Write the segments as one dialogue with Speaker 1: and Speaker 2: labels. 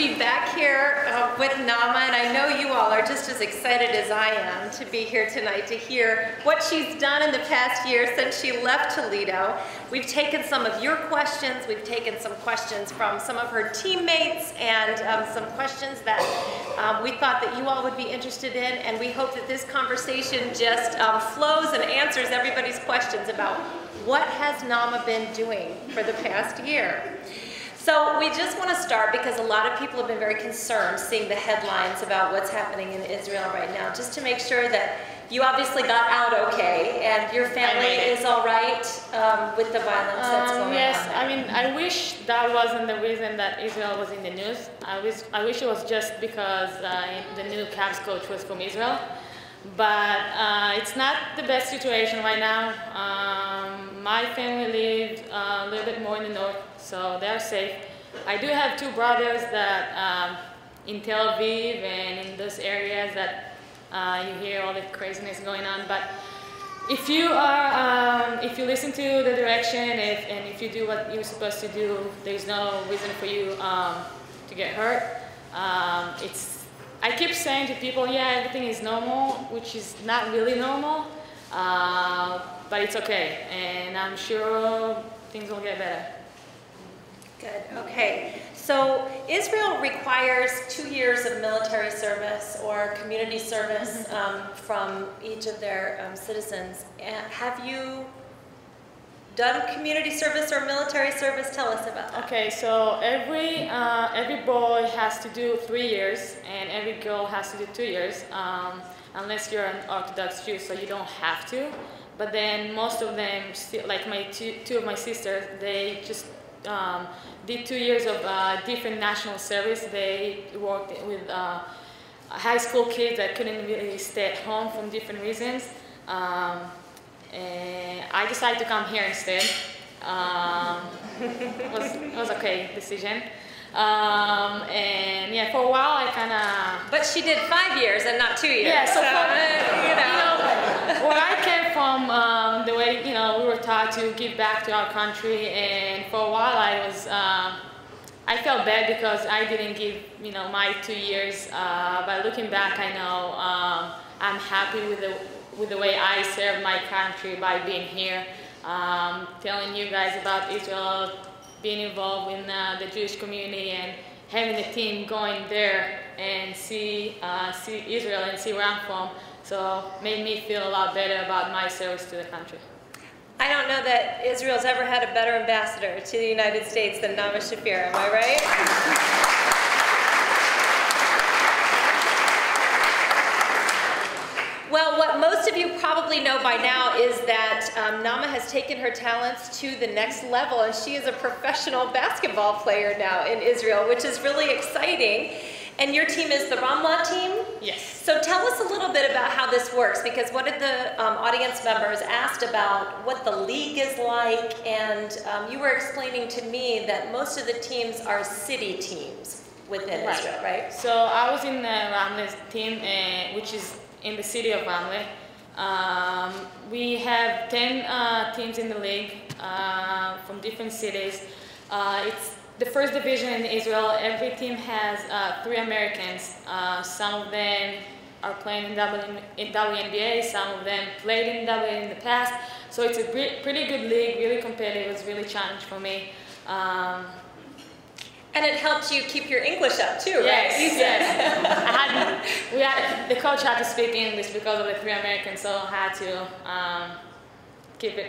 Speaker 1: be back here with Naama, and I know you all are just as excited as I am to be here tonight to hear what she's done in the past year since she left Toledo. We've taken some of your questions, we've taken some questions from some of her teammates, and some questions that we thought that you all would be interested in, and we hope that this conversation just flows and answers everybody's questions about what has Naama been doing for the past year. So we just want to start because a lot of people have been very concerned seeing the headlines about what's happening in Israel right now, just to make sure that you obviously got out okay and your family is all right with the violence that's going on.
Speaker 2: Yes, I mean, I wish that wasn't the reason that Israel was in the news. I wish it was just because the new Cavs coach was from Israel. But it's not the best situation right now. My family lives a little bit more in the north, so they're safe. I do have two brothers that in Tel Aviv and in those areas that you hear all the craziness going on. But if you listen to the direction and if you do what you're supposed to do, there's no reason for you to get hurt. I keep saying to people, yeah, everything is normal, which is not really normal, but it's okay, and I'm sure things will get better.
Speaker 1: Good, okay. So Israel requires 2 years of military service or community service from each of their citizens. Have you done community service or military service? Tell us about that.
Speaker 2: Okay, so every boy has to do 3 years, and every girl has to do 2 years, unless you're an Orthodox Jew, so you don't have to. But then most of them, like my two of my sisters, they just did 2 years of different national service. They worked with high school kids that couldn't really stay at home from different reasons. And I decided to come here instead. It was okay decision. And yeah, for a while I kind of.
Speaker 1: But she did 5 years and not 2 years.
Speaker 2: Yeah, so where I came from, the way we were taught to give back to our country, and for a while I felt bad because I didn't give my 2 years. But looking back, I know I'm happy with the way I serve my country by being here, telling you guys about Israel, being involved in the Jewish community, and having a team going there and see Israel and see where I'm from. So made me feel a lot better about my service to the country.
Speaker 1: I don't know that Israel's ever had a better ambassador to the United States than Naama Shafir, am I right? Well, what most of you probably know by now is that Naama has taken her talents to the next level, and she is a professional basketball player now in Israel, which is really exciting. And your team is the Ramla team?
Speaker 2: Yes.
Speaker 1: So tell us a little bit about how this works, because one of the audience members asked about what the league is like, and you were explaining to me that most of the teams are city teams within Israel, right?
Speaker 2: So I was in the Ramla's team, which is in the city of Ramle. We have 10 teams in the league from different cities. It's the first division in Israel. Every team has 3 Americans. Some of them are playing in WNBA, some of them played in WNBA in the past. So it's a pretty good league, really competitive. It was really challenging for me.
Speaker 1: And it helped you keep your English up too, right?
Speaker 2: Yes. The coach had to speak English because of the 3 Americans, so I had to keep it,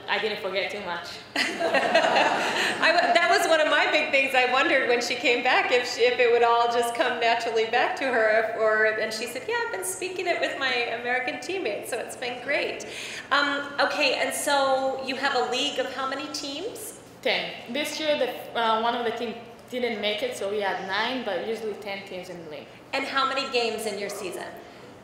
Speaker 2: I didn't forget too much.
Speaker 1: That was one of my big things. I wondered when she came back if it would all just come naturally back to her, and she said, yeah, I've been speaking it with my American teammates, so it's been great. Okay, and so you have a league of how many teams?
Speaker 2: 10. This year, one of the teams didn't make it, so we had 9, but usually 10 teams in the league.
Speaker 1: And how many games in your season?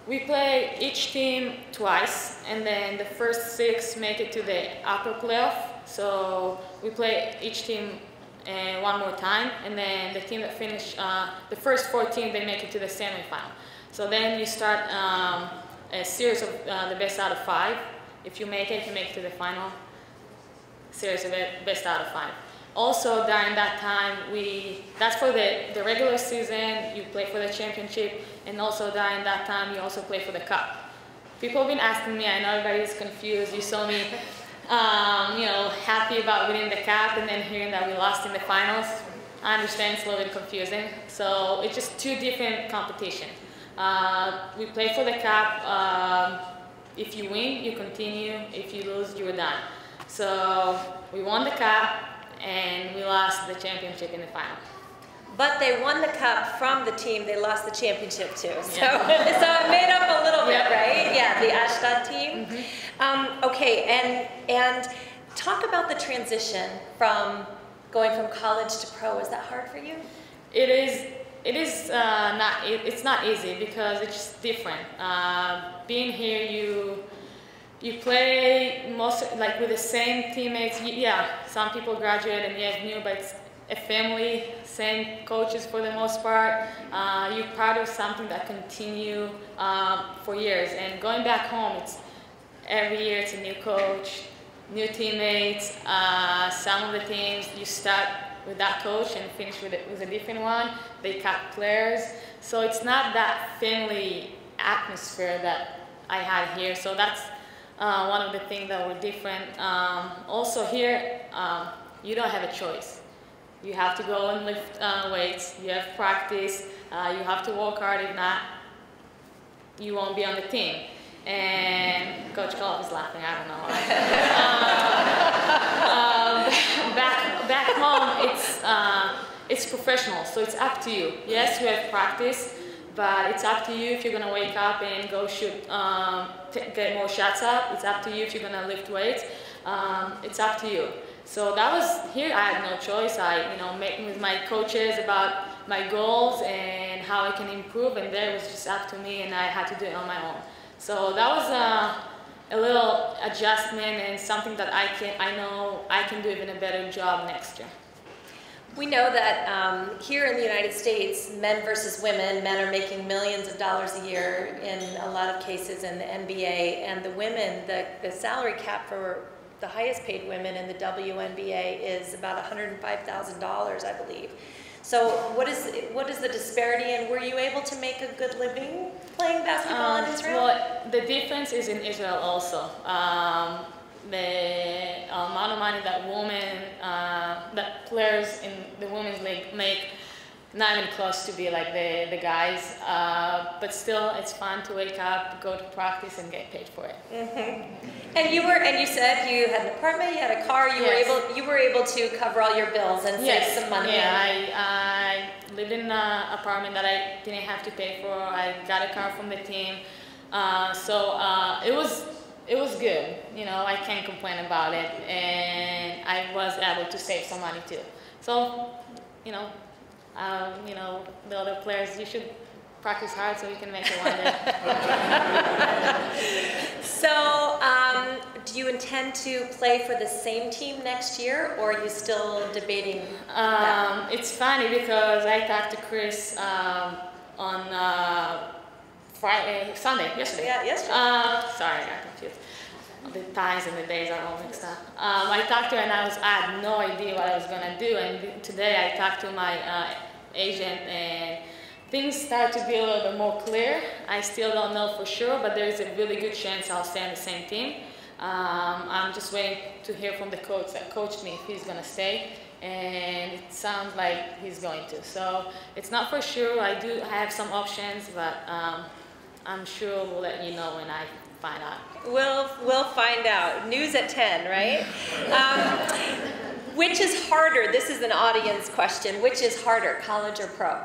Speaker 2: We play each team twice, and then the first 6 make it to the upper playoff. So we play each team one more time, and then the team that finished, the first 4 teams, they make it to the semifinal. So then you start a series of the best out of 5. If you make it to the final series of best out of 5. Also, during that time, that's for the regular season, you play for the championship, and also during that time, you also play for the cup. People have been asking me, I know everybody's confused, you saw me, happy about winning the cup, and then hearing that we lost in the finals. I understand it's a little bit confusing. So it's just two different competitions. We play for the cup. If you win, you continue. If you lose, you're done. So we won the cup, and we lost the championship in the final.
Speaker 1: But they won the cup from the team they lost the championship to. So, so it made up a little bit, right? Yeah, the Ashdod team. Mm-hmm. Okay, and talk about the transition from going from college to pro. Is that hard for you?
Speaker 2: It is. It's not easy because it's just different. Being here, you play like with the same teammates. Some people graduate and you have new, but it's a family, same coaches for the most part. You're part of something that continue for years. And going back home, it's every year it's a new coach, new teammates. Some of the teams you start with that coach and finish with a different one. They cut players, so it's not that family atmosphere that I had here. So that's one of the things that were different. Also here, you don't have a choice. You have to go and lift weights. You have practice. You have to work hard. If not, you won't be on the team. And Coach Kolov is laughing. I don't know why. Back home, it's professional, so it's up to you. Yes, we have practice, but it's up to you if you're gonna wake up and go shoot, get more shots up. It's up to you if you're gonna lift weights. It's up to you. So that was here. I had no choice. I, met with my coaches about my goals and how I can improve, and there it was just up to me, and I had to do it on my own. So that was a little adjustment and something that I know I can do even a better job next year.
Speaker 1: We know that here in the United States, men versus women, men are making millions of dollars a year in a lot of cases in the NBA, and the women, the salary cap for the highest paid women in the WNBA is about $105,000, I believe. So what is the disparity, and were you able to make a good living playing basketball in Israel?
Speaker 2: Well, the difference is in Israel also. The amount of money that players in the women's league make, not even close to be like the guys, but still it's fun to wake up, go to practice, and get paid for it.
Speaker 1: Mm-hmm. And you said you had an apartment, you had a car, you were able to cover all your bills and save some money.
Speaker 2: Yeah, I lived in an apartment that I didn't have to pay for. I got a car from the team, so it was good. I can't complain about it, and I was able to save some money too. So, the other players, you should practice hard so you can make it one day.
Speaker 1: So, do you intend to play for the same team next year, or are you still debating that?
Speaker 2: It's funny because I talked to Chrys on Sunday, yesterday.
Speaker 1: Yeah, yesterday.
Speaker 2: Sorry, I got confused. The times and the days are all mixed up. I talked to her and I had no idea what I was gonna do, and today I talked to my agent and things start to be a little bit more clear. I still don't know for sure, but there's a really good chance I'll stay on the same team. I'm just waiting to hear from the coach that coached me if he's gonna stay, and it sounds like he's going to. So it's not for sure. I have some options, but I'm sure we'll let you know when I find out.
Speaker 1: We'll find out. News at 10, right? Which is harder? This is an audience question. Which is harder, college or pro?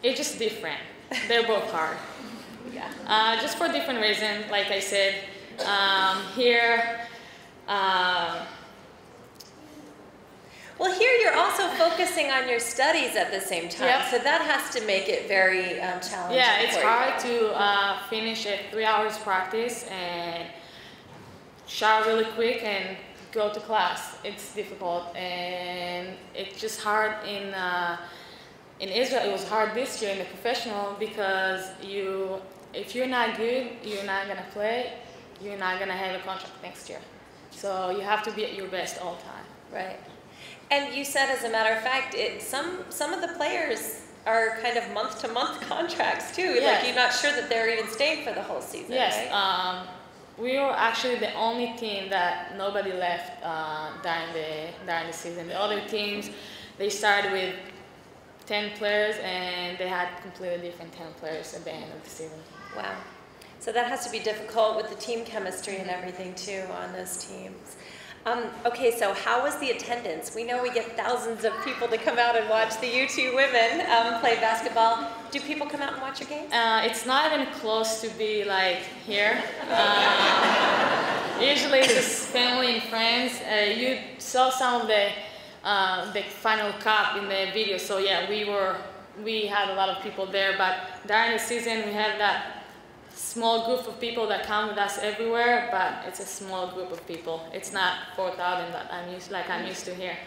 Speaker 2: It's just different. They're both hard.
Speaker 1: Yeah.
Speaker 2: Just for different reasons. Like I said, here.
Speaker 1: Well, here you're also focusing on your studies at the same time,
Speaker 2: yep.
Speaker 1: So that has to make it very challenging.
Speaker 2: Yeah, it's hard to finish a 3 hours practice and shower really quick and go to class. It's difficult, and it's just hard in Israel. It was hard this year in the professional because if you're not good, you're not gonna play. You're not gonna have a contract next year. So you have to be at your best all the time.
Speaker 1: Right. And you said, as a matter of fact, some of the players are kind of month-to-month contracts too.
Speaker 2: Yes.
Speaker 1: Like, you're not sure that they're even staying for the whole season.
Speaker 2: Yes.
Speaker 1: Right?
Speaker 2: We were actually the only team that nobody left during the season. The other teams, they started with 10 players, and they had completely different 10 players at the end of the season.
Speaker 1: Wow. So that has to be difficult with the team chemistry and everything too on those teams. Okay, so how was the attendance? We know we get thousands of people to come out and watch the U2 women play basketball. Do people come out and watch your games?
Speaker 2: It's not even close to be like here. Usually it's just family and friends. You saw some of the final cup in the video, so yeah, we had a lot of people there, but during the season we had that small group of people that come with us everywhere, but it's a small group of people. It's not 4,000 that I'm used to here.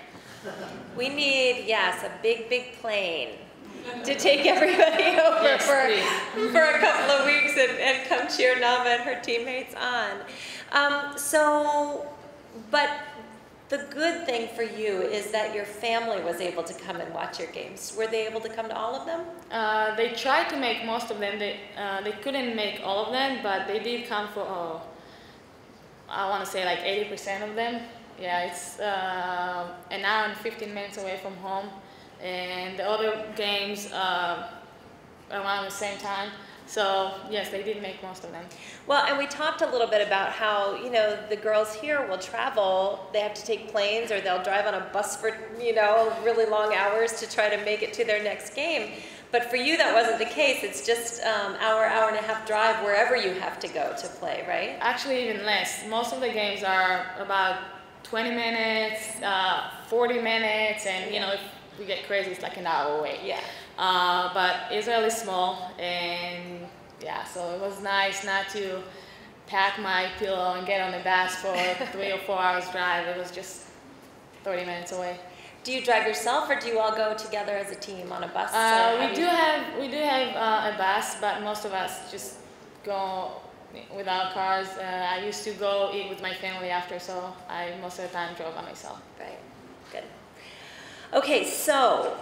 Speaker 1: We need, yes, a big plane to take everybody over for a couple of weeks and come cheer Naama and her teammates on. But the good thing for you is that your family was able to come and watch your games. Were they able to come to all of them?
Speaker 2: They tried to make most of them. They couldn't make all of them, but they did come for, I want to say like 80% of them. Yeah, it's an hour and 15 minutes away from home. And the other games around the same time. So yes, they did make most of them.
Speaker 1: Well, and we talked a little bit about how, you know, the girls here will travel. They have to take planes, or they'll drive on a bus for, you know, really long hours to try to make it to their next game. But for you, that wasn't the case. It's just hour and a half drive wherever you have to go to play, right?
Speaker 2: Actually, even less. Most of the games are about 20 minutes, 40 minutes, and you know, if we get crazy, it's like an hour away.
Speaker 1: Yeah.
Speaker 2: But Israel is small, and yeah, so it was nice not to pack my pillow and get on the bus for 3 or 4 hours drive. It was just 30 minutes away.
Speaker 1: Do you drive yourself, or do you all go together as a team on a bus?
Speaker 2: We do have a bus, but most of us just go with our cars. I used to go eat with my family after, so I most of the time drove by myself.
Speaker 1: Right. Good. Okay, so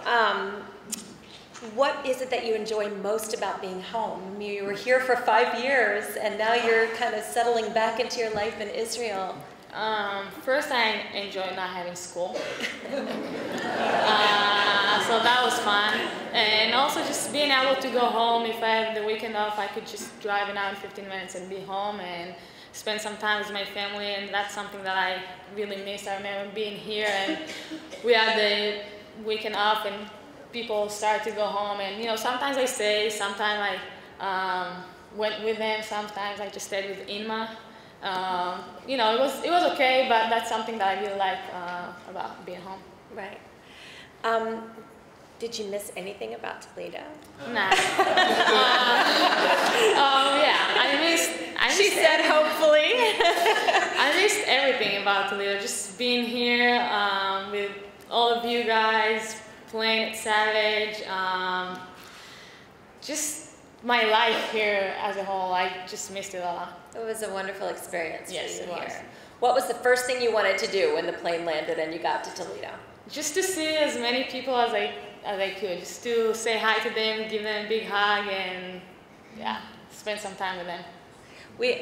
Speaker 1: what is it that you enjoy most about being home? I mean, you were here for 5 years, and now you're kind of settling back into your life in Israel.
Speaker 2: First, I enjoyed not having school. So that was fun. And also just being able to go home. If I had the weekend off, I could just drive an hour and 15 minutes and be home and spend some time with my family, and that's something that I really miss. I remember being here, and we had the weekend off, and people start to go home, and you know, sometimes I stay, sometimes I went with them, sometimes I just stayed with Inma. You know, it was okay, but that's something that I really like about being home.
Speaker 1: Right. Did you miss anything about Toledo?
Speaker 2: Nah. Yeah, I missed.
Speaker 1: She said, hopefully.
Speaker 2: I missed everything about Toledo. Just being here with all of you guys, playing at Savage. Just my life here as a whole. I just missed it a lot.
Speaker 1: It was a wonderful experience for you
Speaker 2: it was.
Speaker 1: here. What was the first thing you wanted to do when the plane landed and you got to Toledo?
Speaker 2: Just to see as many people as I could. Just to say hi to them, give them a big hug, and yeah, spend some time with them.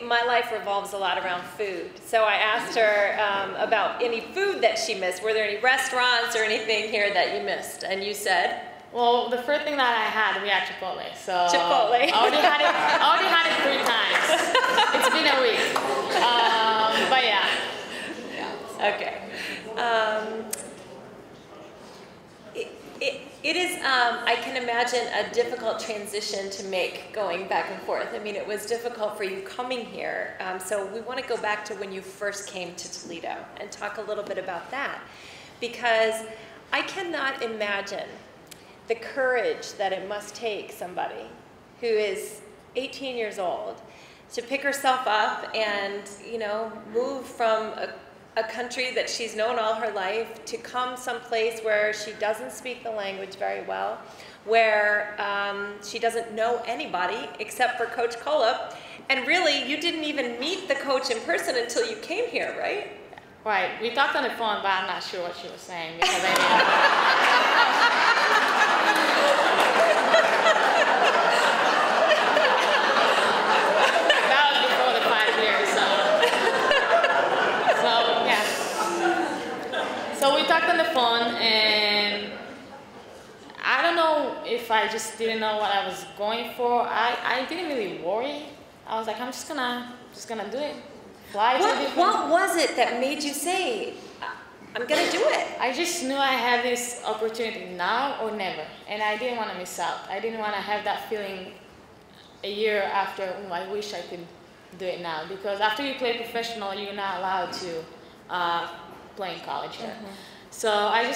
Speaker 1: My life revolves a lot around food. So I asked her about any food that she missed. Were there any restaurants or anything here that you missed? And you said?
Speaker 2: Well, the first thing that I had, we had Chipotle. So
Speaker 1: Chipotle.
Speaker 2: I already had it 3 times. It's been a week. But yeah.
Speaker 1: Okay. It is, I can imagine, a difficult transition to make going back and forth. I mean, it was difficult for you coming here. So we want to go back to when you first came to Toledo and talk a little bit about that. Because I cannot imagine the courage that it must take somebody who is 18 years old to pick herself up and, you know, move from a country that she's known all her life to come someplace where she doesn't speak the language very well, where she doesn't know anybody except for Coach Kolop. And really, you didn't even meet the coach in person until you came here, right?
Speaker 2: Right. We talked on the phone, but I'm not sure what she was saying because I didn't. That was before the 5 years, so yeah. So we talked on the phone, and I don't know if I just didn't know what I was going for. I didn't really worry. I was like, I'm just gonna do it.
Speaker 1: What was it that made you say, I'm gonna do it?
Speaker 2: I just knew I had this opportunity now or never, and I didn't want to miss out. I didn't want to have that feeling a year after, oh, I wish I could do it now, because after you play professional, you're not allowed to play in college here. So I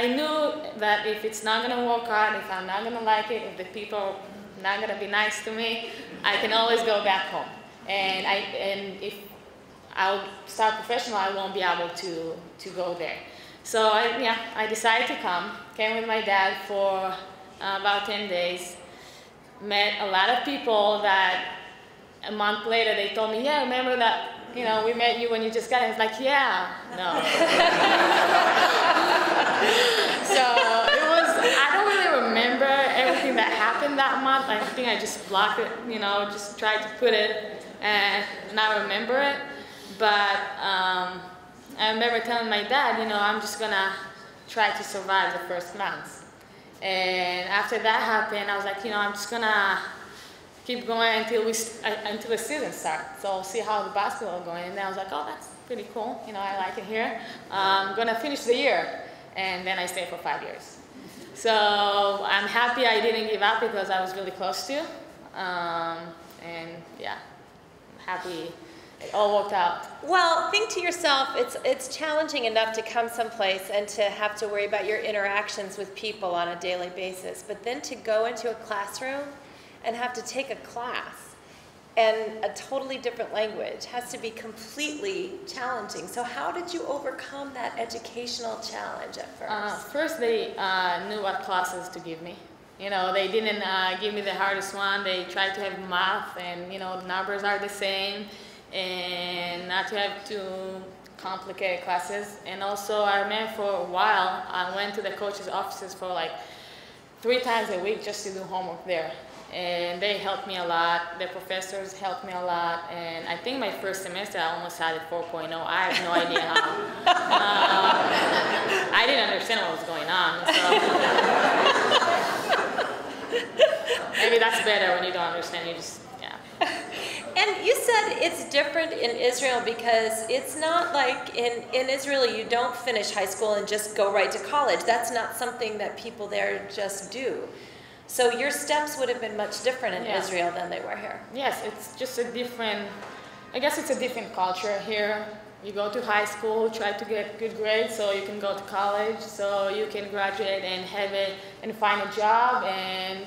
Speaker 2: knew that if it's not gonna work out, if I'm not gonna like it, if the people are not gonna be nice to me, I can always go back home. And if I'll start professional, I won't be able to go there. So I decided to came with my dad for about 10 days, met a lot of people that a month later they told me, yeah, remember that, we met you when you just got here. It's like, yeah, no. So I don't really remember everything that happened that month. I think I just blocked it, just tried to put it and not remember it. But I remember telling my dad, I'm just gonna try to survive the first months. And after that happened, I was like, I'm just gonna keep going until the season starts. So I'll see how the basketball is going. And then I was like, oh, that's pretty cool. I like it here. I'm gonna finish the year. And then I stayed for 5 years. So I'm happy I didn't give up because I was really close to. And yeah, I'm happy it all worked out.
Speaker 1: Well, think to yourself, it's challenging enough to come someplace and to have to worry about your interactions with people on a daily basis, but then to go into a classroom and have to take a class and a totally different language has to be completely challenging. So how did you overcome that educational challenge at first?
Speaker 2: First, they knew what classes to give me. They didn't give me the hardest one. They tried to have math, and the numbers are the same, and not to have too complicated classes. And also, I remember for a while, I went to the coach's offices for like 3 times a week just to do homework there. And they helped me a lot. The professors helped me a lot. And I think my first semester, I almost had a 4.0. I have no idea how. I didn't understand what was going on. So maybe that's better when you don't understand. You just, yeah.
Speaker 1: And you said it's different in Israel because it's not like in Israel you don't finish high school and just go right to college. That's not something that people there just do. So your steps would have been much different in Israel than they were here.
Speaker 2: Yes, it's just a different, I guess it's a different culture here. You go to high school, try to get good grades so you can go to college, so you can graduate and find a job and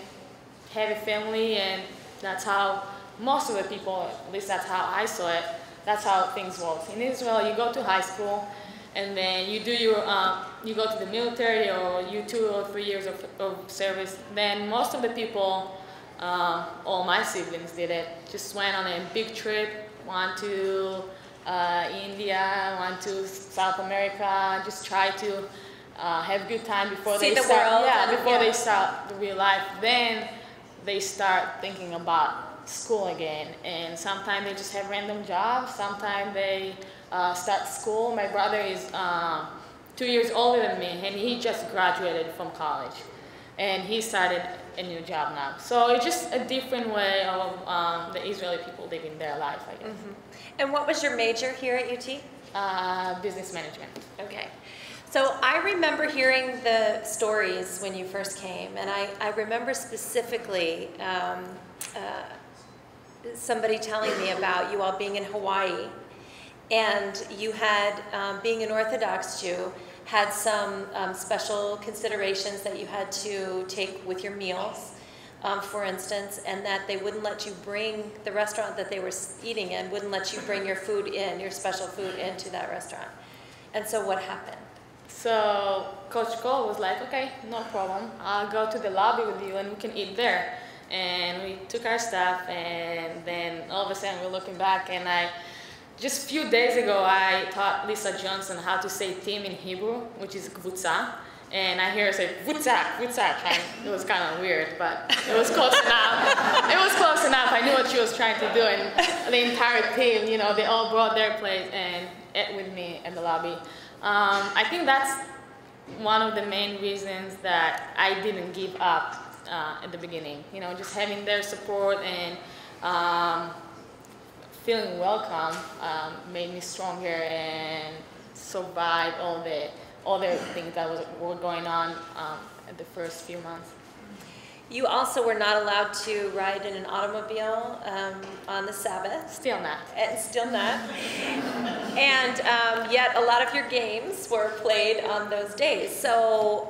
Speaker 2: have a family, and that's how most of the people, at least that's how I saw it, that's how things work. In Israel, you go to high school, and then you do your, you go to the military, or you 2 or 3 years of service. Then most of the people, all my siblings did it, just went on a big trip, one to India, one to South America, just try to have a good time before they start, they start the real life. Then they start thinking about school again, and sometimes they just have random jobs, sometimes they start school. My brother is 2 years older than me, and he just graduated from college, and he started a new job now. So it's just a different way of the Israeli people living their life, I guess.
Speaker 1: And what was your major here at UT?
Speaker 2: Business management.
Speaker 1: Okay. So I remember hearing the stories when you first came, and I remember specifically somebody telling me about you all being in Hawaii, and you had, being an Orthodox Jew, had some special considerations that you had to take with your meals, for instance, and that they wouldn't let you bring, the restaurant that they were eating in wouldn't let you bring your food in, your special food into that restaurant. And so what happened?
Speaker 2: So Coach Cole was like, okay, no problem. I'll go to the lobby with you and we can eat there. And we took our stuff, and then all of a sudden we're looking back, and I just a few days ago, I taught Lisa Johnson how to say team in Hebrew, which is kvutza. And I hear her say, kvutza, kvutza. It was kind of weird, but it was close enough. It was close enough. I knew what she was trying to do. And the entire team, you know, they all brought their plates and ate with me in the lobby. I think that's one of the main reasons that I didn't give up at the beginning. You know, just having their support and feeling welcome made me stronger and survive all the things that were going on in the first few months.
Speaker 1: You also were not allowed to ride in an automobile on the Sabbath.
Speaker 2: Still not.
Speaker 1: And still not. And yet a lot of your games were played on those days. So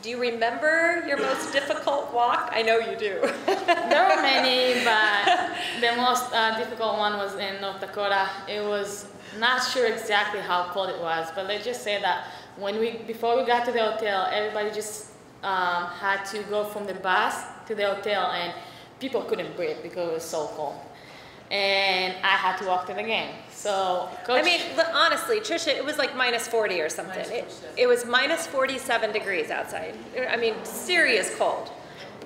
Speaker 1: do you remember your most difficult walk? I know you do.
Speaker 2: There were many, but the most difficult one was in North Dakota. It was not sure exactly how cold it was, but let's just say that before we got to the hotel, everybody just had to go from the bus to the hotel, and people couldn't breathe because it was so cold. And I had to walk to the game. So, Coach,
Speaker 1: I mean, honestly, Trisha, it was like minus 40 or something. It was minus 47 degrees outside. I mean, serious cold.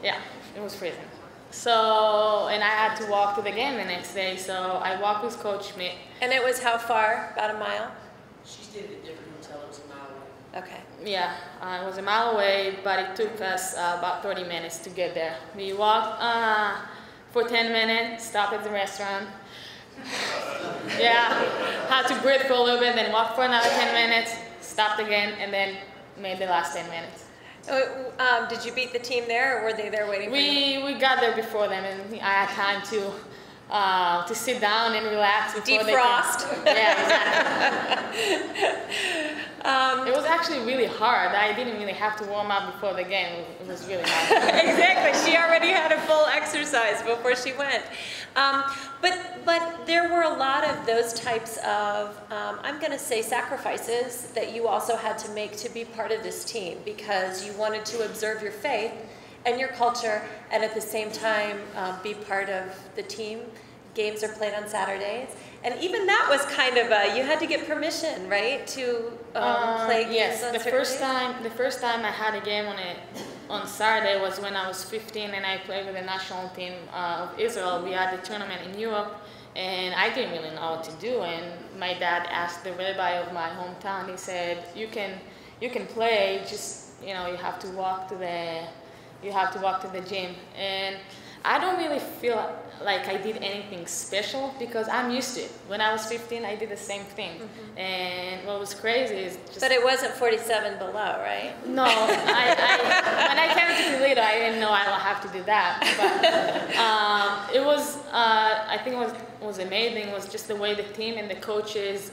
Speaker 2: Yeah, it was freezing. So, and I had to walk to the game the next day. So I walked with Coach Schmidt.
Speaker 1: And it was how far? About a mile?
Speaker 3: She stayed at a different hotel. It was a mile away.
Speaker 1: Okay.
Speaker 2: Yeah, it was a mile away, but it took us about 30 minutes to get there. We walked for 10 minutes, stopped at the restaurant. Yeah, had to breathe for a little bit, then walk for another 10 minutes, stopped again, and then made the last 10 minutes.
Speaker 1: Did you beat the team there, or were they there waiting for you?
Speaker 2: We got there before them, and I had time to sit down and relax before
Speaker 1: defrost.
Speaker 2: Yeah, exactly. It was actually really hard. I didn't really have to warm up before the game. It was really hard.
Speaker 1: Exactly. She already had a full exercise before she went. But there were a lot of those types of, I'm going to say, sacrifices that you also had to make to be part of this team, because you wanted to observe your faith and your culture, and at the same time be part of the team. Games are played on Saturdays, and even that was kind of you had to get permission, right, to play games
Speaker 2: yes,
Speaker 1: on
Speaker 2: the
Speaker 1: certain
Speaker 2: first time I had a game on Saturday was when I was 15, and I played with the national team of Israel. We had the tournament in Europe, and I didn't really know what to do. And my dad asked the rabbi of my hometown. He said, "You can play. Just you have to walk to the gym." And I don't really feel like I did anything special because I'm used to it. When I was 15, I did the same thing. Mm-hmm. And what was crazy is just...
Speaker 1: But it wasn't 47 below, right?
Speaker 2: No. When I came to Toledo, I didn't know I would have to do that. But it was, I think what was amazing was just the way the team and the coaches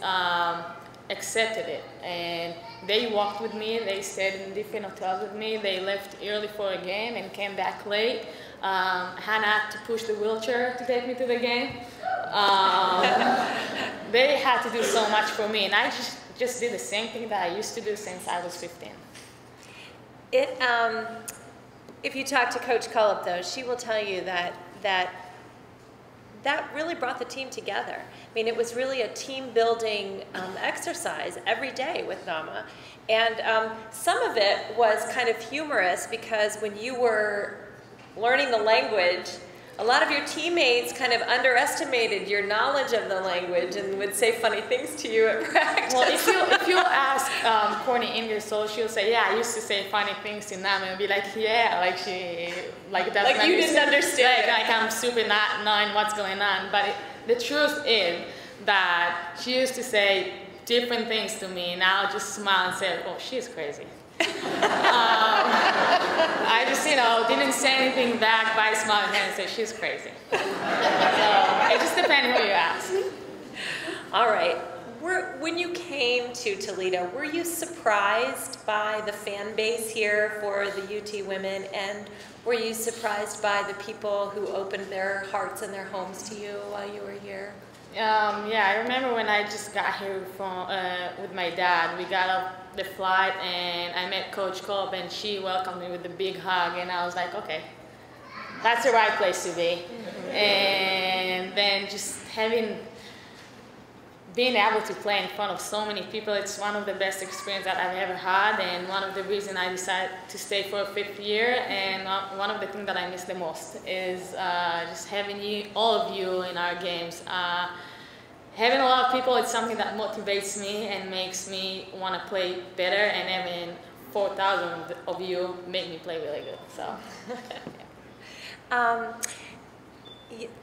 Speaker 2: accepted it. And they walked with me. They stayed in different hotels with me. They left early for a game and came back late. Hannah had to push the wheelchair to take me to the game. They had to do so much for me, and I just did the same thing that I used to do since I was 15.
Speaker 1: If you talk to Coach Cullip, though, she will tell you that really brought the team together. I mean, it was really a team-building exercise every day with Naama. And some of it was kind of humorous because when you were learning the language, a lot of your teammates kind of underestimated your knowledge of the language and would say funny things to you at practice.
Speaker 2: Well, if you ask Courtney Ingersoll, she'll say, "Yeah, I used to say funny things to Naama," and be like, "Yeah, that's
Speaker 1: like you didn't understand.
Speaker 2: Like I'm super not knowing what's going on." But the truth is that she used to say different things to me, and I'll just smile and say, "Oh, she's crazy." I just, didn't say anything back, but I smiled and said, "She's crazy." So it just depends who you ask.
Speaker 1: All right. When you came to Toledo, were you surprised by the fan base here for the UT women, and were you surprised by the people who opened their hearts and their homes to you while you were here?
Speaker 2: Yeah, I remember when I just got here with my dad. We got off the flight and I met Coach Cullip, and she welcomed me with a big hug, and I was like, okay, that's the right place to be. Mm-hmm. And then just having being able to play in front of so many people, it's one of the best experiences that I've ever had, and one of the reasons I decided to stay for a 5th year. And one of the things that I miss the most is just having all of you in our games. Having a lot of people, it's something that motivates me and makes me want to play better, and having 4,000 of you make me play really good. So,
Speaker 1: yeah.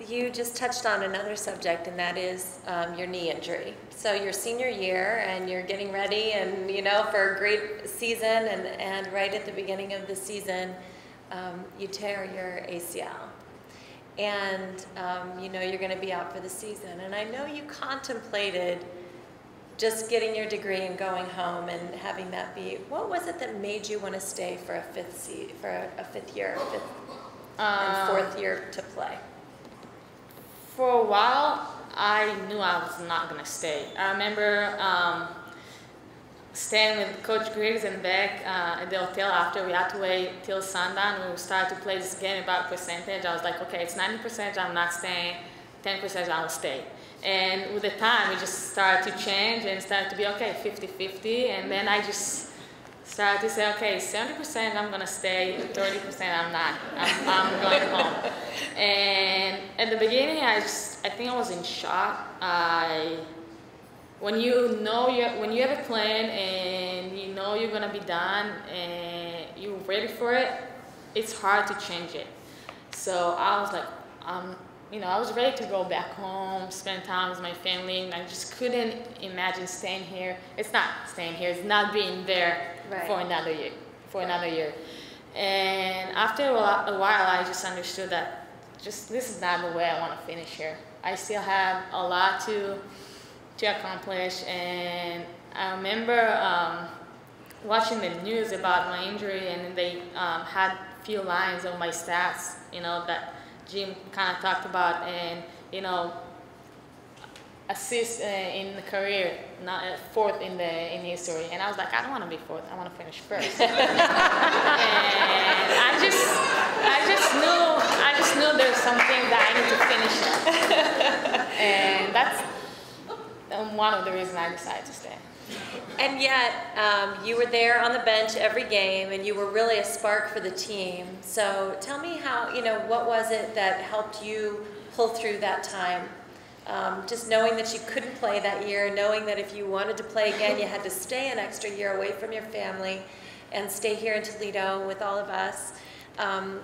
Speaker 1: You just touched on another subject, and that is your knee injury. So your senior year, and you're getting ready, and for a great season, and right at the beginning of the season, you tear your ACL, and you're going to be out for the season. And I know you contemplated just getting your degree and going home and having that be. What was it that made you want to stay for a fifth year, and 4th year to play?
Speaker 2: For a while, I knew I was not going to stay. I remember staying with Coach Chrys and Beck at the hotel after we had to wait till sundown. We started to play this game about percentage. I was like, okay, it's 90%, I'm not staying, 10% I'll stay. And with the time, we just started to change and started to be, okay, 50-50. And then I just started to say, okay, 70% I'm gonna stay, 30% I'm not. I'm going home. And at the beginning, I think I was in shock. When you have a plan and you know you're gonna be done and you're ready for it, it's hard to change it. So I was like, I was ready to go back home, spend time with my family, and I just couldn't imagine staying here. It's not staying here, it's not being there for another year. And after a while, I just understood that this is not the way I want to finish here. I still have a lot to accomplish, and I remember watching the news about my injury, and they had a few lines on my stats, that Jim kind of talked about, and assist in the career, not 4th in history. And I was like, I don't want to be 4th. I want to finish 1st. And I just knew there's something that I need to finish it. And that's one of the reasons I decided to stay.
Speaker 1: And yet, you were there on the bench every game, and you were really a spark for the team. So tell me how, what was it that helped you pull through that time? Just knowing that you couldn't play that year, knowing that if you wanted to play again, you had to stay an extra year away from your family and stay here in Toledo with all of us.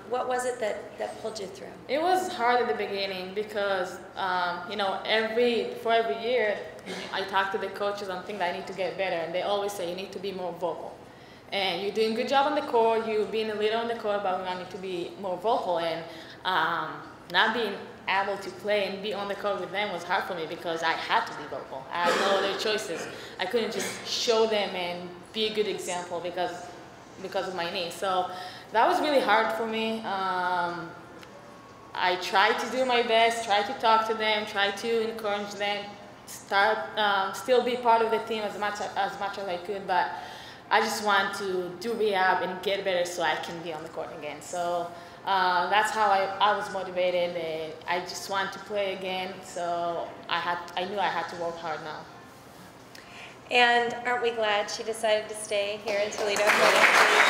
Speaker 1: What was it that pulled you through?
Speaker 2: It was hard at the beginning because, for every year, I talk to the coaches on things I need to get better, and they always say you need to be more vocal. And you're doing a good job on the court, you're being a leader on the court, but we want you to be more vocal. And not being able to play and be on the court with them was hard for me because I had to be vocal. I had no other choices. I couldn't just show them and be a good example because of my knee. So that was really hard for me. I tried to do my best, tried to talk to them, tried to encourage them, still be part of the team as much as I could, but I just want to do rehab and get better so I can be on the court again. So that's how I was motivated. And I just want to play again, so I knew I had to work hard now.
Speaker 1: And aren't we glad she decided to stay here in Toledo for the next year?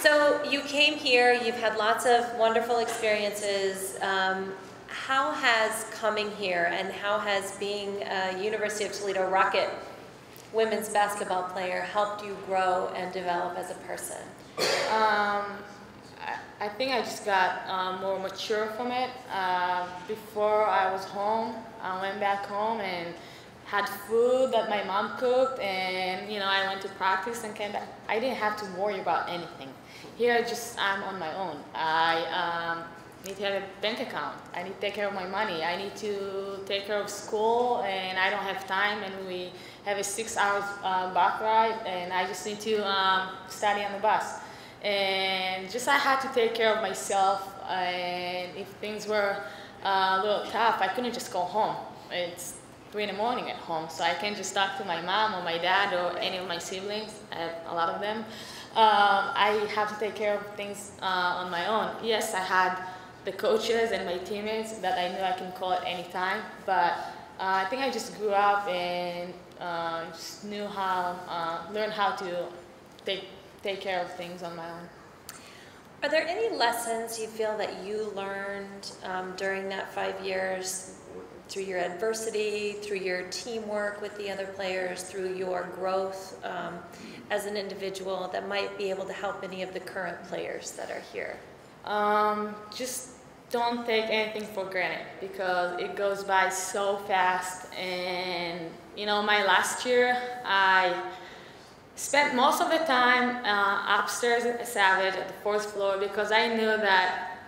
Speaker 1: So you came here, you've had lots of wonderful experiences. How has coming here and how has being a University of Toledo Rocket women's basketball player helped you grow and develop as a person?
Speaker 2: I think I just got more mature from it. Before I was home, I went back home and had food that my mom cooked, and I went to practice and came back. I didn't have to worry about anything. Here, I'm on my own. I need to have a bank account. I need to take care of my money. I need to take care of school, and I don't have time, and we have a 6-hour bus ride, and I just need to study on the bus. And I had to take care of myself, and if things were a little tough, I couldn't just go home. 3 in the morning at home, so I can't just talk to my mom or my dad or any of my siblings. I have a lot of them. I have to take care of things on my own. Yes, I had the coaches and my teammates that I knew I can call at any time, but I think I just grew up and just knew learned how to take care of things on my own.
Speaker 1: Are there any lessons you feel that you learned during that 5 years, through your adversity, through your teamwork with the other players, through your growth as an individual, that might be able to help any of the current players that are here?
Speaker 2: Just don't take anything for granted, because it goes by so fast. And you know, my last year, I spent most of the time upstairs at Savage at the 4th floor, because I knew that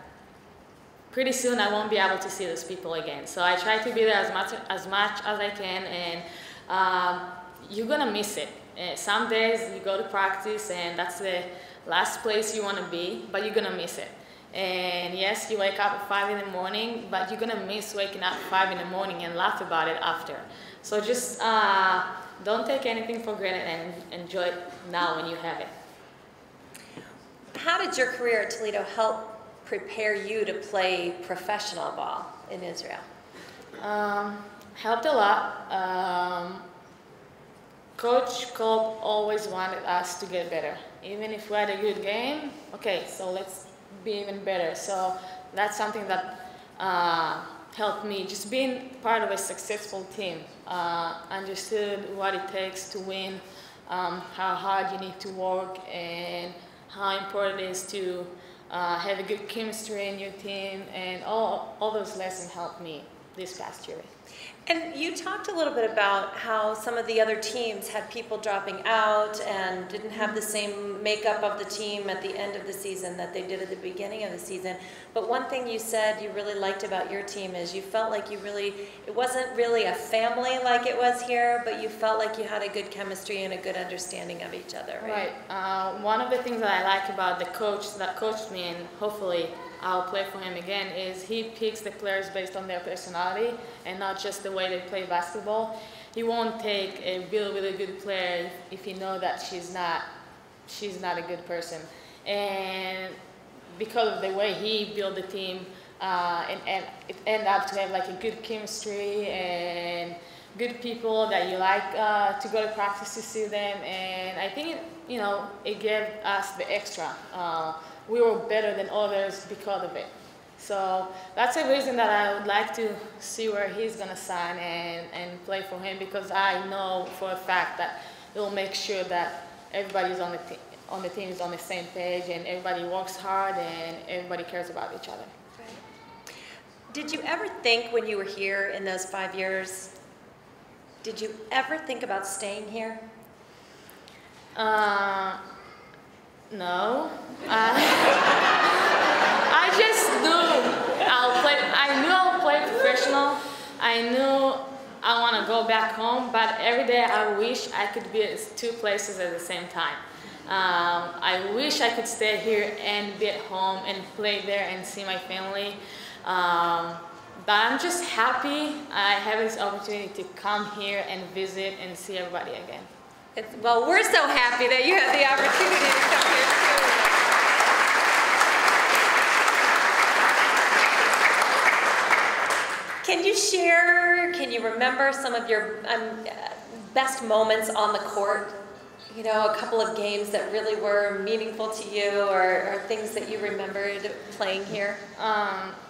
Speaker 2: pretty soon I won't be able to see those people again. So I try to be there as much as I can, and you're gonna miss it. Some days you go to practice and that's the last place you want to be, but you're gonna miss it. And yes, you wake up at 5 in the morning, but you're gonna miss waking up at 5 in the morning and laugh about it after. So just don't take anything for granted and enjoy it now when you have it.
Speaker 1: How did your career at Toledo help prepare you to play professional ball in Israel?
Speaker 2: Helped a lot. Coach Kolb always wanted us to get better. Even if we had a good game, okay, so let's be even better. So that's something that helped me. Just being part of a successful team, understood what it takes to win, how hard you need to work, and how important it is to have a good chemistry in your team, and all those lessons helped me this past year.
Speaker 1: And you talked a little bit about how some of the other teams had people dropping out and didn't have the same makeup of the team at the end of the season that they did at the beginning of the season. But one thing you said you really liked about your team is you felt like it wasn't really a family like it was here, but you felt like you had a good chemistry and a good understanding of each other, right?
Speaker 2: Right. One of the things that I like about the coach that coached me, and hopefully I'll play for him again, is he picks the players based on their personality and not just the way they play basketball. He won't take a really good player if he knows that she's not a good person. And because of the way he built the team, and it ended up to have like a good chemistry and good people that you like to go to practice to see them. And I think it gave us the extra. We were better than others because of it. So that's a reason that I would like to see where he's going to sign and play for him, because I know for a fact that it will make sure that everybody's on the team is on the same page, and everybody works hard and everybody cares about each other.
Speaker 1: Right. Did you ever think when you were here in those 5 years, did you ever think about staying here?
Speaker 2: No. I just knew I'll play. I knew I'll play professional. I knew I want to go back home, but every day I wish I could be at 2 places at the same time. I wish I could stay here and be at home and play there and see my family. But I'm just happy I have this opportunity to come here and visit and see everybody again.
Speaker 1: Well, we're so happy that you had the opportunity to come here too. Can you share, can you remember some of your best moments on the court? You know, a couple of games that really were meaningful to you, or things that you remembered playing here?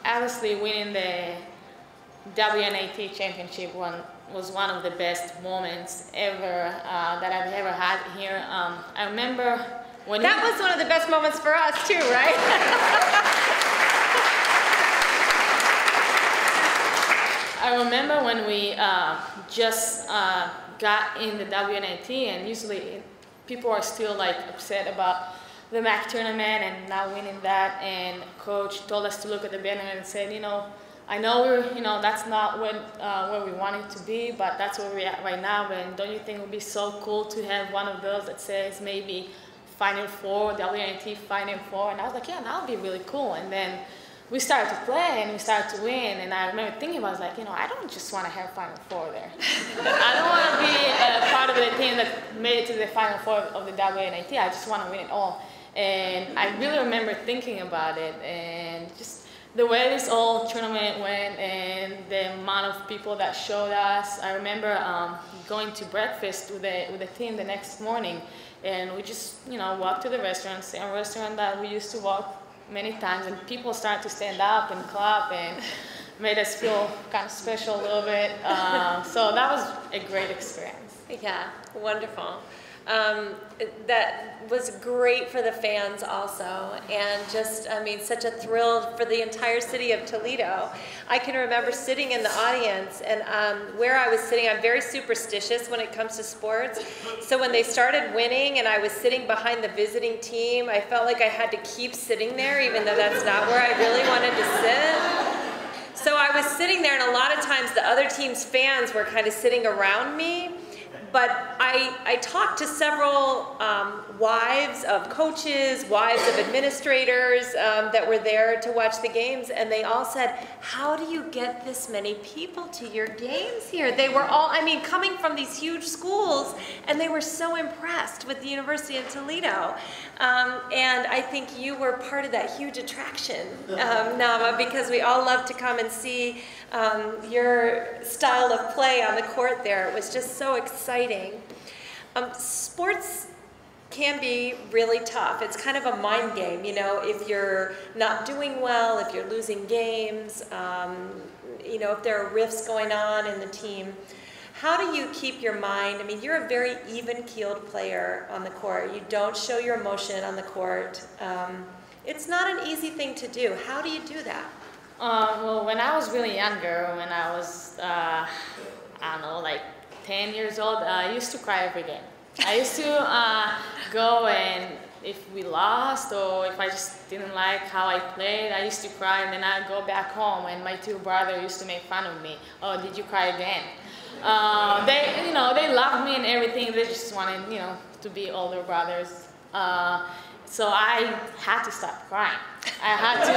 Speaker 2: Obviously, winning the WNAT championship was one of the best moments ever that I've ever had here. I remember when
Speaker 1: that was one of the best moments for us too, right?
Speaker 2: I remember when we just got in the WNAT, and usually people are still like upset about the MAC tournament and not winning that, and coach told us to look at the banner and said, I know that's not where we want it to be, but that's where we're at right now. And don't you think it would be so cool to have one of those that says maybe Final Four, WNT Final Four? And I was like, yeah, that would be really cool. And then we started to play and we started to win, and I remember thinking about it, like, you know, I don't just want to have Final Four there. I don't want to be a part of the team that made it to the Final Four of the WNIT. I just want to win it all. And I really remember thinking about it, and just the way this whole tournament went and the amount of people that showed us. I remember going to breakfast with the team the next morning, and we just, you know, walked to the restaurant, same restaurant that we used to walk many times, and people started to stand up and clap and made us feel kind of special a little bit. So that was a great experience.
Speaker 1: Yeah, wonderful. That was great for the fans also, and just, I mean, such a thrill for the entire city of Toledo. I can remember sitting in the audience, and where I was sitting, I'm very superstitious when it comes to sports. So when they started winning and I was sitting behind the visiting team, I felt like I had to keep sitting there, even though that's not where I really wanted to sit. So I was sitting there, and a lot of times the other team's fans were kind of sitting around me. But I talked to several wives of coaches, wives of administrators that were there to watch the games, and they all said, how do you get this many people to your games here? They were all, I mean, coming from these huge schools, and they were so impressed with the University of Toledo. And I think you were part of that huge attraction, Naama, because we all love to come and see your style of play on the court there. It was just so exciting. Sports can be really tough. It's kind of a mind game, you know, if you're not doing well, if you're losing games, you know, if there are rifts going on in the team. How do you keep your mind? I mean, you're a very even-keeled player on the court. You don't show your emotion on the court. It's not an easy thing to do. How do you do that?
Speaker 2: Well, when I was really younger, when I was, I don't know, like 10 years old, I used to cry every game. I used to go, and if we lost or if I just didn't like how I played, I used to cry, and then I'd go back home, and my two brothers used to make fun of me. Oh, did you cry again? They, you know, they loved me and everything. They just wanted, you know, to be older brothers. So I had to stop crying. I had to,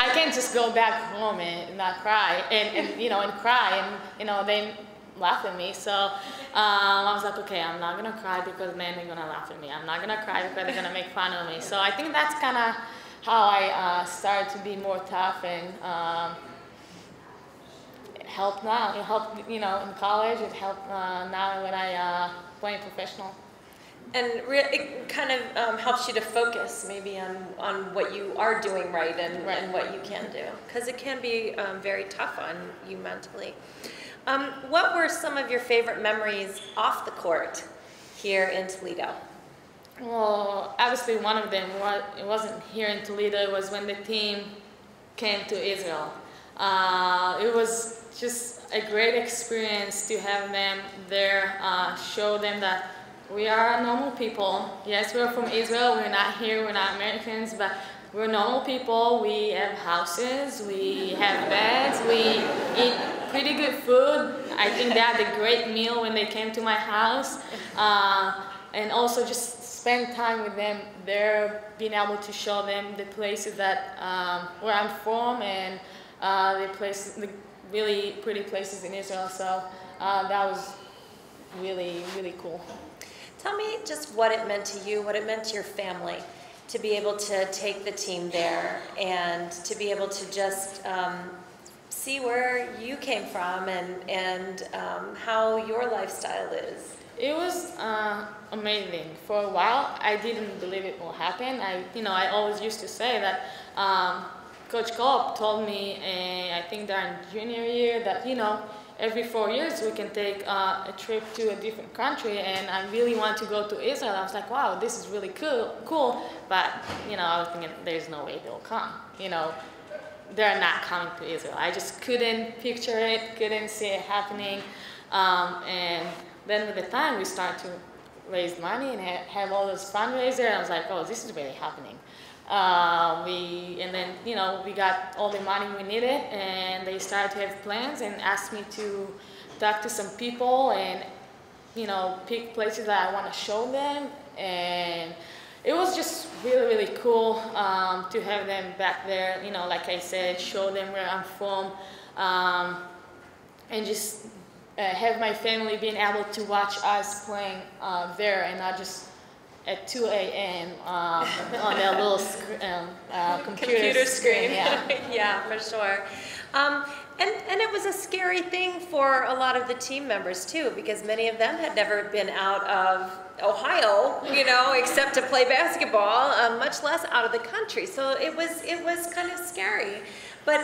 Speaker 2: I can't just go back home and not cry, and you know, and cry, and, you know, they laugh at me. So I was like, okay, I'm not gonna cry because then they're gonna laugh at me. I'm not gonna cry because they're gonna make fun of me. So I think that's kind of how I started to be more tough, and it helped now. It helped, you know, in college. It helped now when I play professional.
Speaker 1: And it kind of helps you to focus maybe on what you are doing right and what you can do, because it can be very tough on you mentally. What were some of your favorite memories off the court here in Toledo?
Speaker 2: Well, obviously one of them, it wasn't here in Toledo, it was when the team came to Israel. It was just a great experience to have them there, show them that we are normal people. Yes, we're from Israel, we're not here, we're not Americans, but we're normal people. We have houses, we have beds, we eat pretty good food. I think they had a great meal when they came to my house. And also just spend time with them there, being able to show them the places that where I'm from, and the really pretty places in Israel. So that was really, really cool.
Speaker 1: Tell me just what it meant to you, what it meant to your family, to be able to take the team there and to be able to just see where you came from and how your lifestyle is.
Speaker 2: It was amazing. For a while, I didn't believe it will happen. I always used to say that Coach Kolb told me, I think during junior year, that, every 4 years we can take a trip to a different country, and I really want to go to Israel. I was like, wow, this is really cool. But, I was thinking, there's no way they'll come. They're not coming to Israel. I just couldn't picture it, couldn't see it happening. And then with the time, we started to raise money and have all those fundraisers. I was like, oh, this is really happening. We got all the money we needed, and they started to have plans and asked me to talk to some people and, pick places that I want to show them. And it was just really, really cool to have them back there, you know, like I said, show them where I'm from, and just have my family being able to watch us playing there and not just at 2 a.m. On their little computer screen. Yeah.
Speaker 1: Yeah, for sure. And it was a scary thing for a lot of the team members too, because many of them had never been out of Ohio, you know, except to play basketball, much less out of the country. So it was kind of scary, but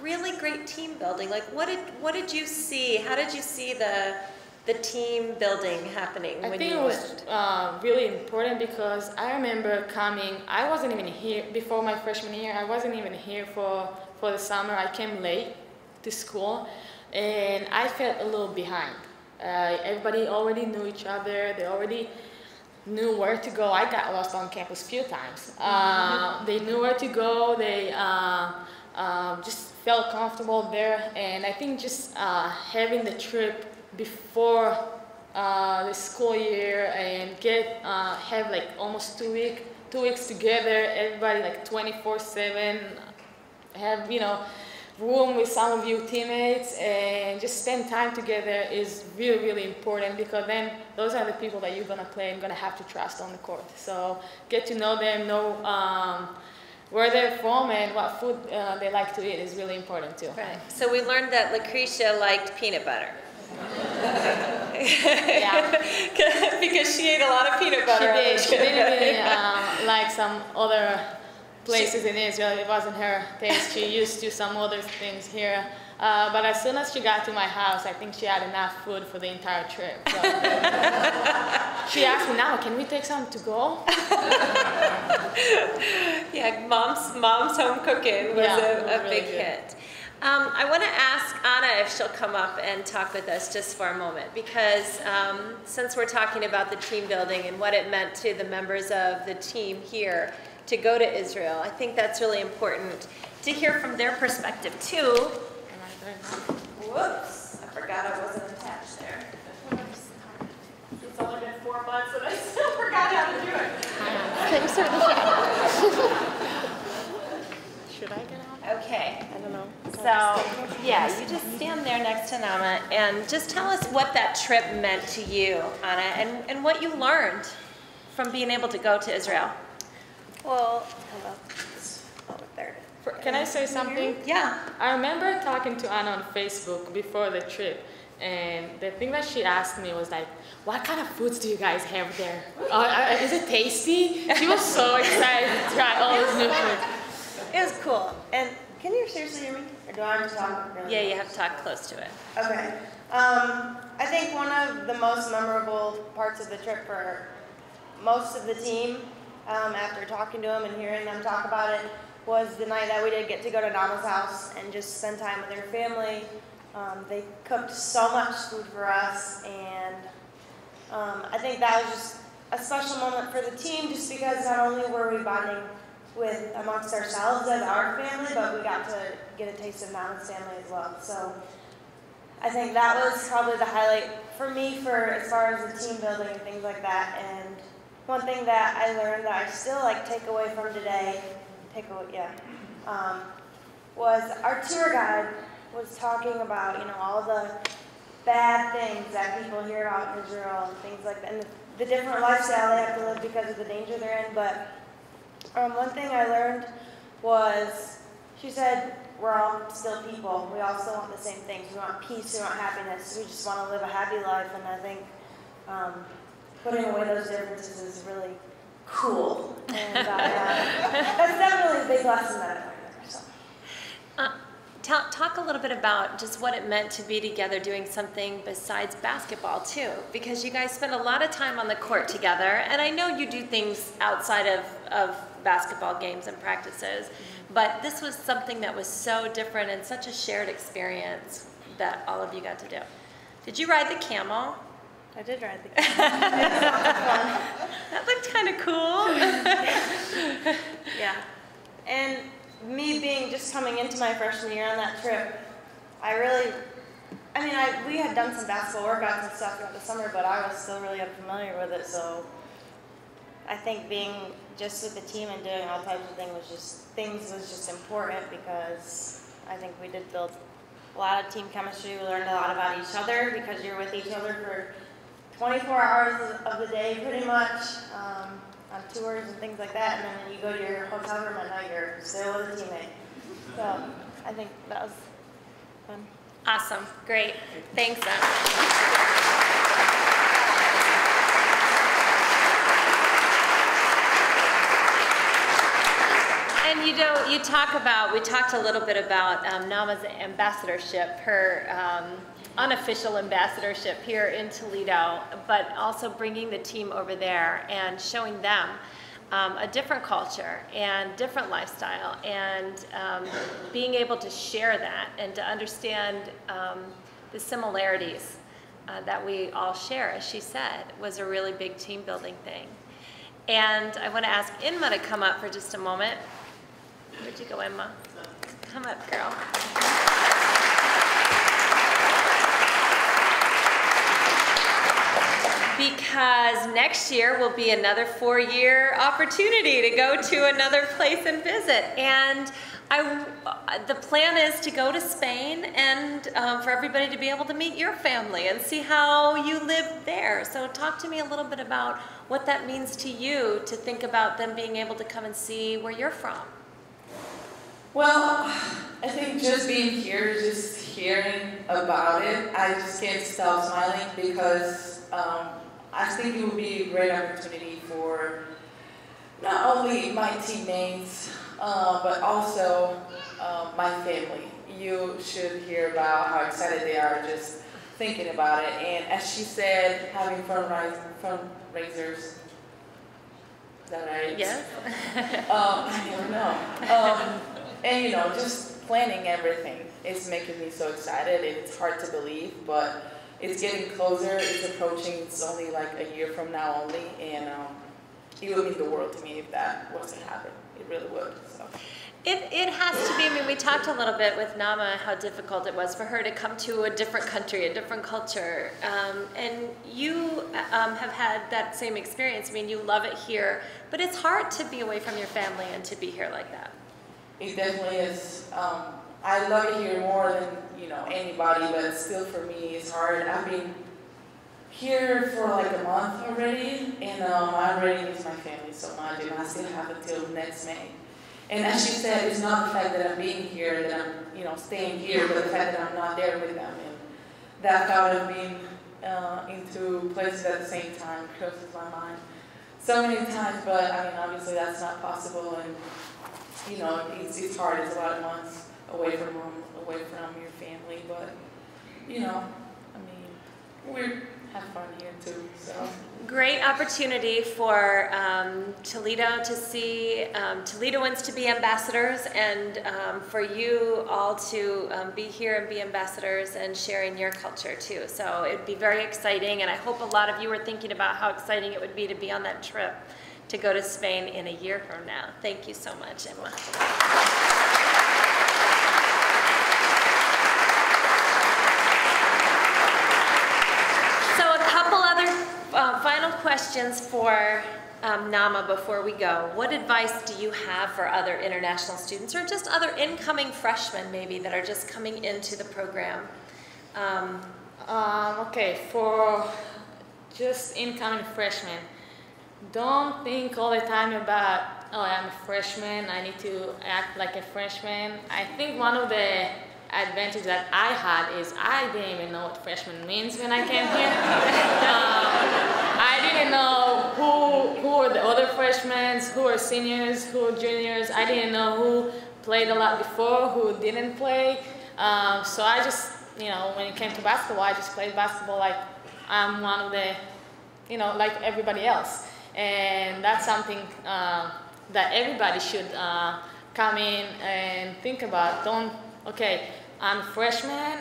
Speaker 1: really great team building. Like, what did you see? How did you see the team building happening when you went?
Speaker 2: I think it was really important because I remember coming. I wasn't even here before my freshman year. I wasn't even here for the summer. I came late to school, and I felt a little behind. Everybody already knew each other. They already knew where to go. I got lost on campus a few times. They knew where to go. They just felt comfortable there, and I think just having the trip before the school year and have like almost 2 weeks together, everybody like 24/7, have, you know, room with some of your teammates and just spend time together is really, really important, because then those are the people that you're gonna play and gonna have to trust on the court. So get to know them, know where they're from and what food they like to eat is really important too.
Speaker 1: Right. So we learned that Lucretia liked peanut butter.
Speaker 2: Yeah.
Speaker 1: Because she ate a lot of peanut butter.
Speaker 2: She did. She didn't really like some other places in Israel. It wasn't her taste. She used to some other things here. But as soon as she got to my house, I think she had enough food for the entire trip. So she asked me, "Now, can we take some to go?"
Speaker 1: Yeah, mom's home cooking was a really big hit. I want to ask Anna if she'll come up and talk with us just for a moment, because since we're talking about the team building and what it meant to the members of the team here to go to Israel, I think that's really important to hear from their perspective too. Whoops, I forgot I wasn't attached there. It's only been 4 months and I still forgot how to do it.
Speaker 2: Should I get on?
Speaker 1: Okay.
Speaker 2: I don't know.
Speaker 1: So, yeah, you just stand there next to Naama and just tell us what that trip meant to you, Anna, and what you learned from being able to go to Israel.
Speaker 4: Well,
Speaker 2: can I say something?
Speaker 1: Yeah.
Speaker 2: I remember talking to Anna on Facebook before the trip, and the thing that she asked me was like, "What kind of foods do you guys have there? Is it tasty?" She was so excited to try all this new food.
Speaker 4: it was cool. And can you seriously hear me? Or do I have to talk really
Speaker 1: Yeah, you have to talk close to it.
Speaker 4: Okay. I think one of the most memorable parts of the trip for most of the team, after talking to them and hearing them talk about it, was the night that we did get to go to Naama's house and just spend time with their family. They cooked so much food for us, and I think that was just a special moment for the team, just because not only were we bonding amongst ourselves as our family, but we got to get a taste of Naama's family as well. So I think that was probably the highlight for me as far as the team building and things like that. And one thing that I learned that I still take away from today, was our tour guide was talking about, all the bad things that people hear about in Israel and things like that, and the different lifestyle they have to live because of the danger they're in. But one thing I learned was, she said, we're all still people. We all still want the same things. We want peace, we want happiness. We just want to live a happy life, and I think putting away those differences is really cool. And that's definitely a big lesson that I learned there. So.
Speaker 1: Talk a little bit about just what it meant to be together doing something besides basketball too, because you guys spend a lot of time on the court together, and I know you do things outside of basketball games and practices, but this was something that was so different and such a shared experience that all of you got to do. Did you ride the camel?
Speaker 4: I did ride the camel.
Speaker 1: That looked kind of cool.
Speaker 4: Yeah. And me just coming into my freshman year on that trip, we had done some basketball workouts and stuff throughout the summer, but I was still really unfamiliar with it, so I think being just with the team and doing all types of things was just important, because I think we did build a lot of team chemistry. We learned a lot about each other, because you're with each other for 24 hours of the day pretty much, on tours and things like that, and then you go to your hotel room at night, you're still with a teammate. So I think that was fun.
Speaker 1: Awesome, great, thanks. And we talked a little bit about Naama's ambassadorship, her unofficial ambassadorship here in Toledo, but also bringing the team over there and showing them a different culture and different lifestyle, and being able to share that and to understand the similarities that we all share, as she said, was a really big team building thing. And I want to ask Inma to come up for just a moment. Where'd you go, Inma? Come up, girl. Because next year will be another 4-year opportunity to go to another place and visit. And the plan is to go to Spain and for everybody to be able to meet your family and see how you live there. So talk to me a little bit about what that means to you, to think about them being able to come and see where you're from.
Speaker 5: Well, I think just being here, just hearing about it, I just can't stop smiling, because I think it would be a great opportunity for not only my teammates, but also my family. You should hear about how excited they are just thinking about it. And as she said, having fundraisers, is that right?
Speaker 1: Yes.
Speaker 5: I never know. And you know, just planning everything is making me so excited. It's hard to believe, but it's getting closer, it's approaching. It's only like a year from now only, and it would mean the world to me if that was to happen. It really would. So.
Speaker 1: It has to be. I mean, we talked a little bit with Naama how difficult it was for her to come to a different country, a different culture, and you have had that same experience. I mean, you love it here, but it's hard to be away from your family and to be here like that.
Speaker 5: It definitely is. I love it here more than anybody, but still for me it's hard. I've been here for like a month already, and I already miss my family so much, and I still have until next May. And as she said, it's not the fact that I'm being here, that I'm staying here, but the fact that I'm not there with them, and that thought of being into places at the same time crosses my mind so many times. But I mean, obviously that's not possible, and it's hard. It's a lot of months away from home, away from your family, but I mean, we have fun here too. So
Speaker 1: great opportunity for Toledo to see Toledoans to be ambassadors, and for you all to be here and be ambassadors and sharing your culture too. So it'd be very exciting, and I hope a lot of you are thinking about how exciting it would be to be on that trip to go to Spain in a year from now. Thank you so much, Inma. So a couple other final questions for Naama before we go. What advice do you have for other international students, or just other incoming freshmen maybe that are just coming into the program?
Speaker 2: Okay, for just incoming freshmen, don't think all the time about, oh, I'm a freshman, I need to act like a freshman. I think one of the advantages that I had is I didn't even know what freshman means when I came here. I didn't know who were the other freshmen, who were seniors, who were juniors. I didn't know who played a lot before, who didn't play. So I just, when it came to basketball, I just played basketball like I'm one of the, like everybody else. And that's something that everybody should come in and think about. Okay, I'm a freshman.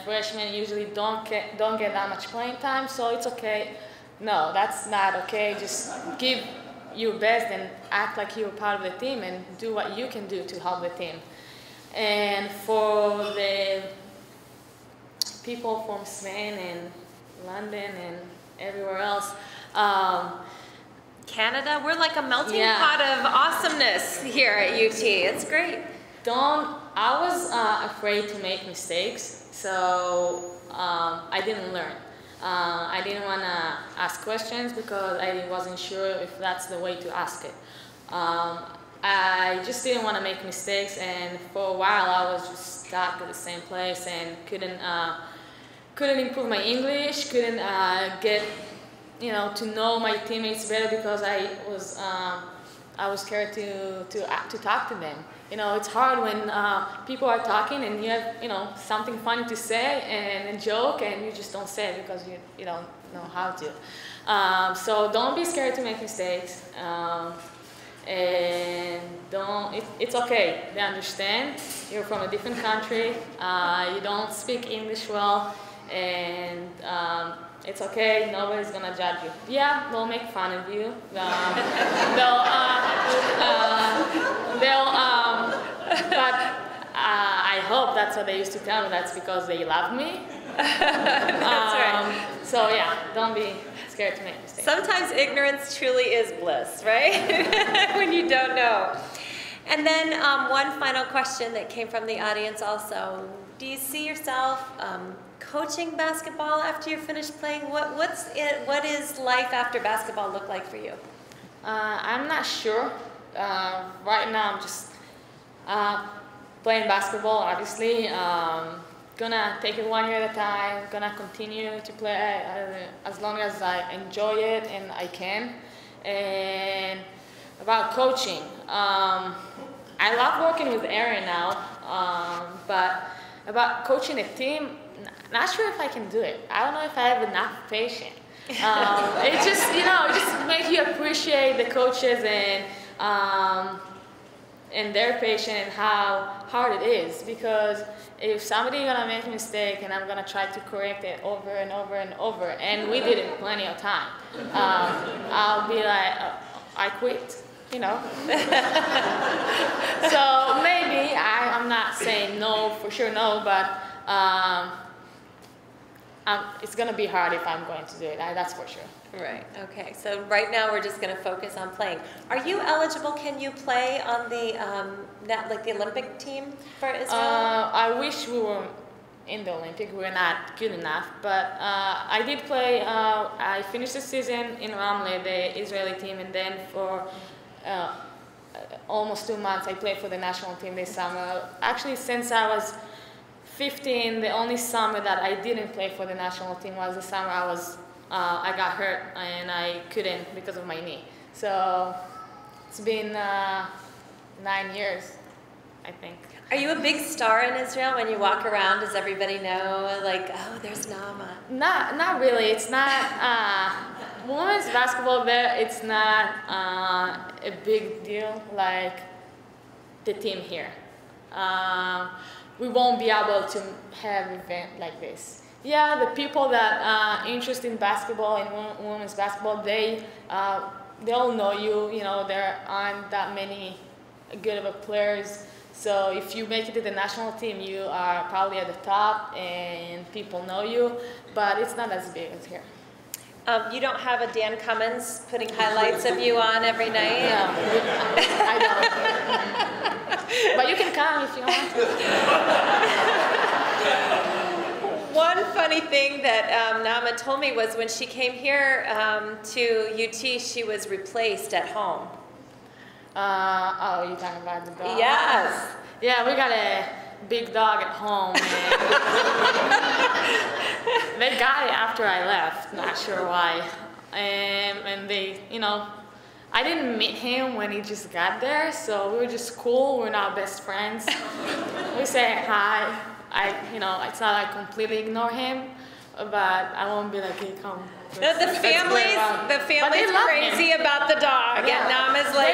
Speaker 2: Freshmen usually don't get that much playing time, so it's okay. No, that's not okay. Just give your best and act like you're part of the team and do what you can do to help the team. And for the people from Spain and London and everywhere else,
Speaker 1: Canada. We're like a melting pot of awesomeness here at UT. It's great.
Speaker 2: I was afraid to make mistakes, so I didn't learn. I didn't want to ask questions because I wasn't sure if that's the way to ask it. I just didn't want to make mistakes, and for a while I was just stuck at the same place and couldn't improve my English, couldn't get to know my teammates better because I was scared to talk to them. It's hard when people are talking and you have something funny to say and a joke, and you just don't say it because you don't know how to. So don't be scared to make mistakes. And it's okay. They understand. You're from a different country. You don't speak English well, and it's okay. Nobody's gonna judge you. Yeah, they'll make fun of you. But I hope that's what they used to tell me. That's because they love me.
Speaker 1: That's right.
Speaker 2: So yeah, don't be scared to make mistakes.
Speaker 1: Sometimes ignorance truly is bliss, right? When you don't know. And then one final question that came from the audience also. Do you see yourself coaching basketball after you're finished playing? What is life after basketball look like for you?
Speaker 2: I'm not sure. Right now I'm just playing basketball, obviously. Gonna take it 1 year at a time, gonna continue to play as long as I enjoy it and I can. And about coaching, I love working with Aaron now, but about coaching a team, not sure if I can do it. I don't know if I have enough patience. It just makes you appreciate the coaches and their patience and how hard it is, because if somebody gonna make a mistake and I'm gonna try to correct it over and over and over, and we did it plenty of time, I'll be like, I quit, So maybe I'm not saying no, for sure no, but it's gonna be hard if I'm going to do it. That's for sure.
Speaker 1: Right. Okay. So right now we're just going to focus on playing. Are you eligible? Can you play on the the Olympic team for Israel?
Speaker 2: I wish we were in the Olympic. We're not good enough, but I did play. I finished the season in Ramle, the Israeli team, and then for almost 2 months I played for the national team this summer. Actually, since I was 15, the only summer that I didn't play for the national team was the summer I got hurt and I couldn't because of my knee. So it's been 9 years, I think.
Speaker 1: Are you a big star in Israel when you walk around? Does everybody know, like, oh, there's Naama?
Speaker 2: Not really. It's not women's basketball there. It's not a big deal like the team here. We won't be able to have an event like this. Yeah, the people that are interested in basketball and women's basketball, they all know you. There aren't that many good of a players. So if you make it to the national team, you are probably at the top and people know you. But it's not as big as here.
Speaker 1: You don't have a Dan Cummins putting highlights of you on every night?
Speaker 2: No, I don't. But you can come if you want to.
Speaker 1: One funny thing that Naama told me was when she came here to UT, she was replaced at home.
Speaker 2: Oh, you're talking about the dog?
Speaker 1: Yes.
Speaker 2: Yeah, we got a big dog at home. They got it after I left, not sure why. And they, I didn't meet him when he just got there, so we were just cool. We're not best friends. We say hi. It's not like completely ignore him, but I won't be like, hey, come.
Speaker 1: No, the family's crazy about the dog, and Naama's like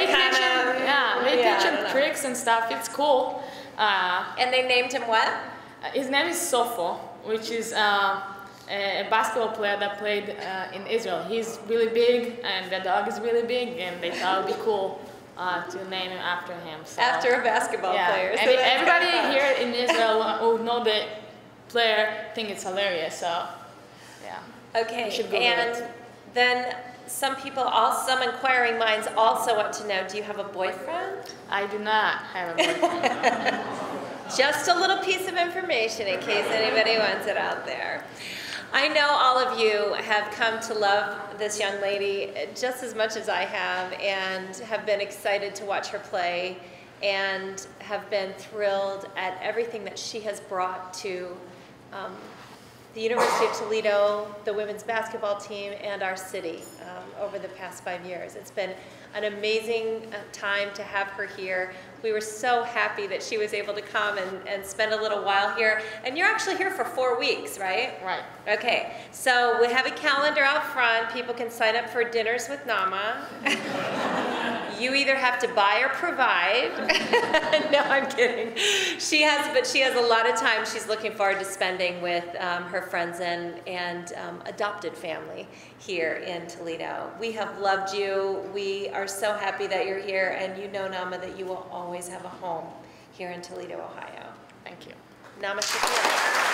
Speaker 2: they teach him tricks and stuff. It's cool.
Speaker 1: And they named him what?
Speaker 2: His name is Sofo, which is a basketball player that played in Israel. He's really big, and the dog is really big, and they thought it would be cool to name him after him. So,
Speaker 1: after a basketball player.
Speaker 2: So everybody here in Israel who know the player think it's hilarious. So, yeah.
Speaker 1: Okay, and then some inquiring minds also want to know, do you have a boyfriend?
Speaker 2: I do not have a boyfriend.
Speaker 1: Just a little piece of information in case anybody wants it out there. I know all of you have come to love this young lady just as much as I have, and have been excited to watch her play, and have been thrilled at everything that she has brought to the University of Toledo, the women's basketball team, and our city over the past 5 years. It's been an amazing time to have her here. We were so happy that she was able to come and spend a little while here. And you're actually here for 4 weeks, right?
Speaker 2: Right.
Speaker 1: Okay, so we have a calendar out front. People can sign up for dinners with Naama. You either have to buy or provide. No, I'm kidding. She has a lot of time she's looking forward to spending with her friends and adopted family here in Toledo. We have loved you. We are so happy that you're here, and you know, Naama, that you will always have a home here in Toledo, Ohio.
Speaker 2: Thank you.
Speaker 1: Naama Shafir.